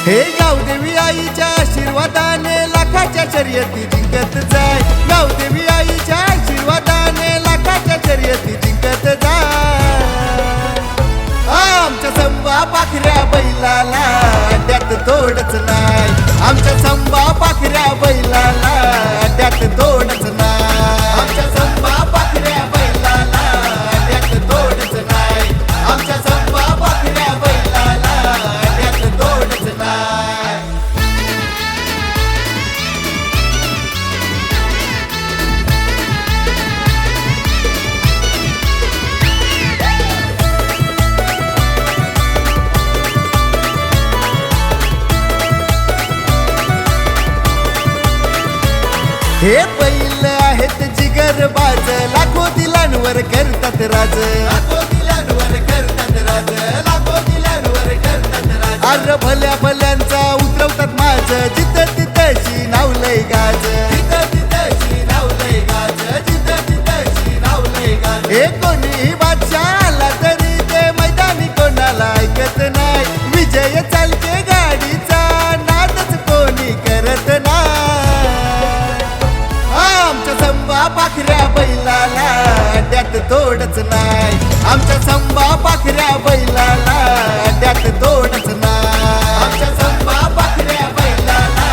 हे गावदेवी आईच्या आशीर्वादाने लाखाच्या शर्यती जिंकत जाय. गावदेवी आईच्या आशीर्वादाने लाखाच्या शर्यती जिंकत जाय. आमच्या संबा पाखऱ्या बैलाला त्यात तोडच नाही. आमच्या संबा पाखऱ्या बैलाला त्यात तोडच नाही. आमच्या संबा पाखऱ्या बैलाला त्यात तोडच नाही. आमच्या संबा पाखऱ्या बैलाला त्यात तोडच नाही. हे बैल आहेत जिगरबाज, लाखो दिलांवर करतात राज. लाखो दिलांवर करतात राज. लाखो दिलांवर करतात राज. अरे भल्या भल्यांचा उतरवतात माझ. जिथं तिथंशी नावलंय गाज. जिथं तिथंशी नावलंय गाज. जिथं तिथंशी नावलंय गाज. हे कोणी बादशाह आला तरी ते मैदानी कोणाला ऐकत नाही. विजय चालते गाडीचा नादच कोणी करत नाही. आमच्या संबा पाखऱ्या बैलाला त्यात तोडच नाही. आमच्या संबा पाखऱ्या बैलाला त्यात तोडच नाही. आमच्या संबा पाखऱ्या बैलाला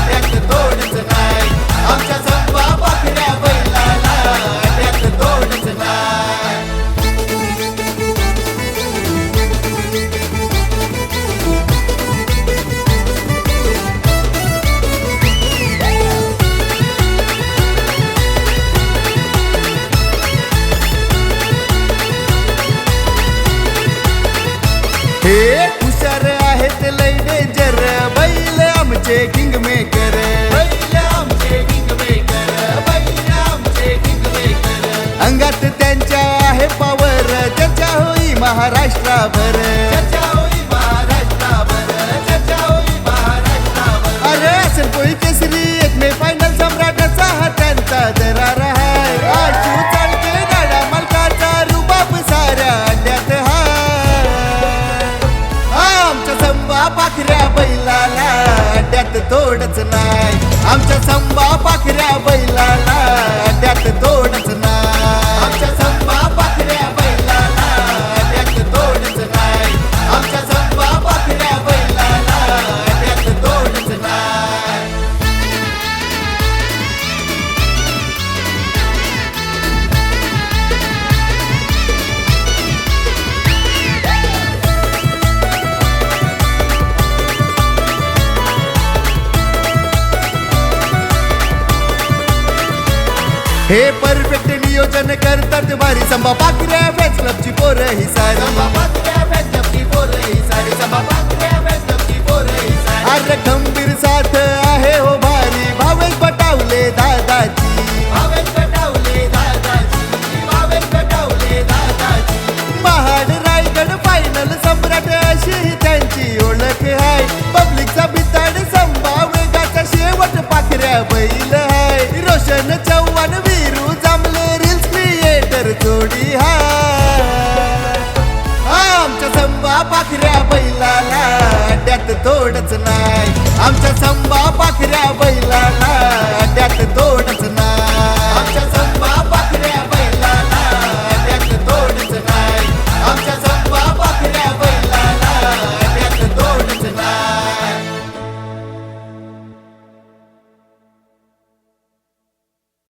त्यात तोडच नाही. आमच्या संबा पाखऱ्या बैलाला त्यात तोडच नाही. हे हुशार आहेत लय डेंजर बैल आमचे किंग मेकर. बैल आमचे किंग मेकर. बैल आमचे किंग मेकर. अंगात त्यांच्या आहे पावर. चर्चा होई महाराष्ट्राभर. चर्चा होई महाराष्ट्राभर. चर्चा होई महाराष्ट्राभर. अरे असेल कोई केसरी एक मे फायनल सम्राटाचा हा त्यांचा दरार आहे. आजू चालते गाडा मालकाचा रुबाब साऱ्या अड्ड्यात हा. आमच्या संबा पाखऱ्या बैलाला त्यात तोडच नाही. आमच्या संबा पाखऱ्या बैलाला त्यात तोडच नाही. आमच्या संबा पाखऱ्या बैलाला त्यात तोडच नाही. आमच्या संबा पाखऱ्या बैलाला त्यात तोडच नाही. हे परफेक्ट नियोजन करतात भारी. संबा पाखऱ्या फॅन्स क्लबची पोरं ही सारी. संबा पाखऱ्या फॅन्स क्लबची पोरं ही सारी. संबा पाखऱ्या फॅन्स क्लबची पोरं ही सारी. अरे खंबीर साथ आहे हो भारी. भावेश पटावले दादाची. भावेश पटावले दादाची. भावेश पटावले दादाची. महाड रायगड फायनल सम्राट अशी ही त्यांची ओळख आहे. पब्लिकचा बिताड संबा वेगाचा शेवट पाखऱ्या बैल आहे. रोशन चव्हाण वीरू जांभले रील्स क्रिएटर जोडी हा. आमच्या संबा पाखऱ्या बैलाला त्यात तोडच नाही. आमच्या संबा पाखऱ्या बैलाला